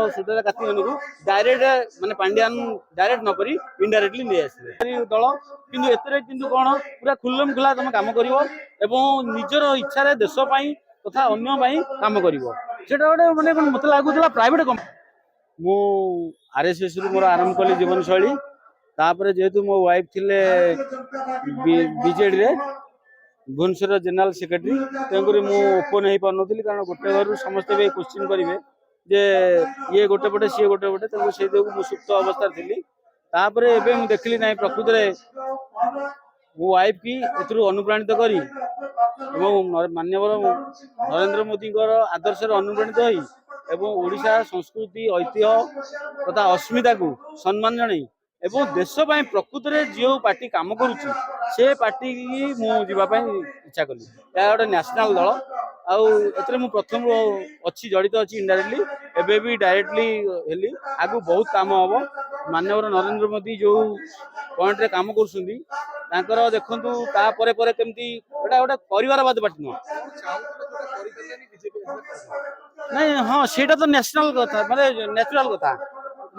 Sudarshan Kartik direct माने Pandian direct न करी इनडायरेक्टली नहीं आसले दल किंतु एतरे किंतु कोन पूरा खुल्लम खुला तुम काम करिवो एवं निजर इच्छा रे देश पई तथा अन्य पई काम करिवो सेटा गोटे माने मते लागुतला प्राइवेट कंपनी मु आरएसएस रु मोर आरंभ कली जीवन शैली तापर जेहेतु मो वाइफ थिले बीजेडी रे भुवनेश्वर जनरल सेक्रेटरी तेणुक मु ओपन हो पार नी कारण गोटे घर समस्त क्वेश्चन करेंगे जे ये गोटे पटे सी गोटे पटे तेणुक से सुप्त अवस्था थी तापर एवं देखली ना प्रकृत में मो वाइफ की अनुप्राणित करी माननीय नरेंद्र मोदी आदर्श अनुप्राणित होई ओडिशा संस्कृति ऐतिह्य तथा अस्मिता को सम्मान जन एवं देश प्रकृत में जो पार्टी काम करुच्ची से पार्टी की मुझे इच्छा कली यह गोटे नेशनल दल आउ प्रथम अच्छी जड़ित अच्छी इनडायरेक्टली एबे भी डायरेक्टली हेली आगु बहुत काम हम माननीय नरेंद्र मोदी जो पॉइंट रे काम कर देखु केमती गोटे परिवारवाद पार्टी नुह नहीं हाँ सेटा तो नेशनल कथा माने नेचुरल कथा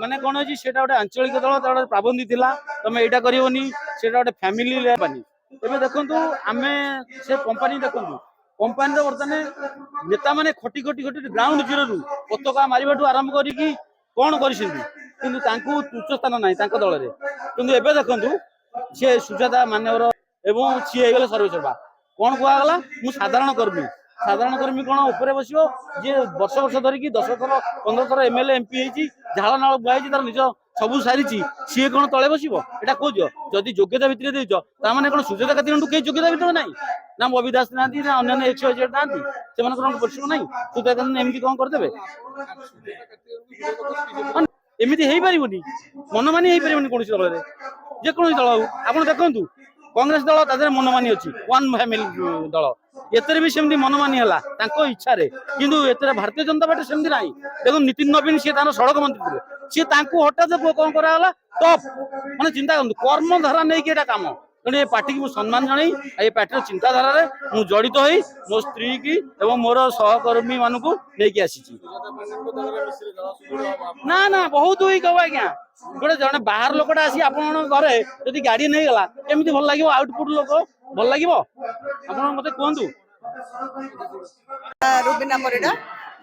माने कौन अच्छी से गोटे आंचलिक दल गोटे प्राबंधी थिला तुम यहाँ करनी से गोटे फैमिली कंपानी एवं देखु आम से कंपानी देखु कंपानी बर्तमान नेता मैंने खटी खटी खटी ग्राउंड जीरो रु पताका मारे आरंभ करी कौन कर तुच्छ स्थान ना दल में कि एवं देखु सी सुजाता मान्यवर एवं सी हो सर्वेसर्वा कौन कहगला मु साधारण कर्मी कौन ऊपर बस जी वर्ष वर्ष धरिकी 10 थर 15 थर एमएलए एमपी होती झाड़ नाल बुआई तार निज सब सारी सी कौन तले बस यहाँ कौच जदि योग्यता भितर देच ताने कौन सुजाता कार्तिक कई योग्यता भितर ना ना बबी दास ना ना अन्य एक्सवाइजेड ना से परिश्रम ना सुजाता कार्तिक एमती कौन करदे एमती हो पारनि मनमानी हो पारनि कौन दल में जेको दल आप देखु कांग्रेस दल तादर मनमानी अच्छी वन फैमिली दल एतरे भी सेमती मनमानी है इच्छा किंतु एतरे भारतीय जनता पार्टी सेमती ना देखो नितिन नवीन सी तार सड़क मंत्री थे सी हठात कौन कराला टप माने चिंता करूँ कर्मधारा नहीं कम तेणु पार्टी की सम्मान जन ये पार्टी चिंताधारा मु जड़ित हो मो स्त्री की एवं मोर सहकर्मी मान नहीं आसी ना ना बहुत हुई कह आज्ञा गोटे जन बाहर लोकटा आसी आप घरे जदि गाड़ी नहीं गला केमती भल लगे आउटपुट लोक भल लगे आप मत कहतु रुबीना परिडा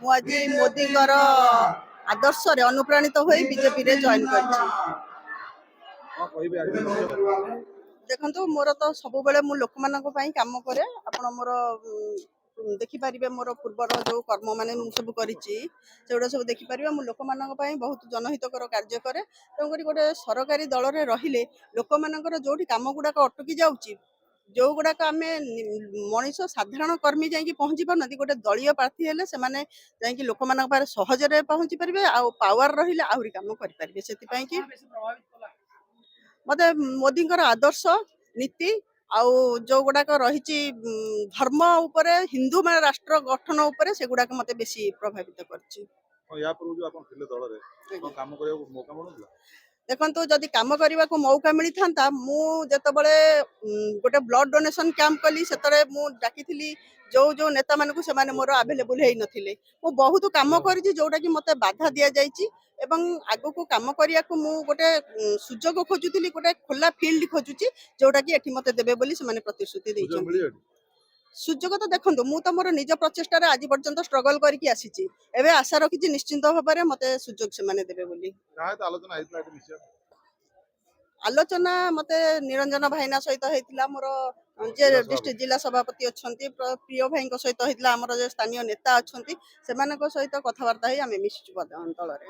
मु आज मोदी आदर्श अनुप्राणित हो बीजेपी रे जॉइन कर देखो मोर तो सब बेले मु लोक मान काम करे आपण मोर देखिपारे मोर पूर्वर जो कर्म मान सब करा सब देखिपारे मु लोक मान बहुत जनहितकर कार्य करे तेणुक गोटे सरकारी दल में रहिले लोक मानकर जो काम गुड़ाक अटकी जाऊँगी जो गुड़ाक आम मनीष साधारण कर्मी जाकि पहुँची पार गोटे दलीय प्रार्थी हेले से लोक मान सहजरे पहुँची पारे आउ पावर रहिले आहरी काम करें से मत मोदी आदर्श नीति आउ जो गुड़ाक रही धर्म उपरे हिंदू मान राष्ट्र गठन उपरे से गुड़ाक मत बेसी प्रभावित कर देखो जदि कम करने को मौका मिली था मुझे गोटे ब्लड डोनेशन कैंप कली से डाकी जो जो नेता मानक से मोर आवेलेबल हो नथिले मु बहुत कम कर जोटा कि मत बाधा दि जाइए एवं आगो को काम करने को मु गोटे सुजोग खोजुली गोटे खोला फील्ड खोजुची जोटा कि एठी मते देबे बोली से प्रतिश्रुति देइछन सुजोग तो देखो मु तो मोर निज प्रचेष्टा आज पर्यंत स्ट्रगल करके आसी एवं आशा रखी निश्चिंत भाव में मत सुजोग से माने देबे बोली आलोचना मत निरंजन भाईना सहित होता मोर जे डिस्ट्रिक्ट जिला सभापति अच्छा प्रिय भाई सहित होता आम स्थानीय नेता अच्छा से सहित कथबार्ता आम मिशु दल में।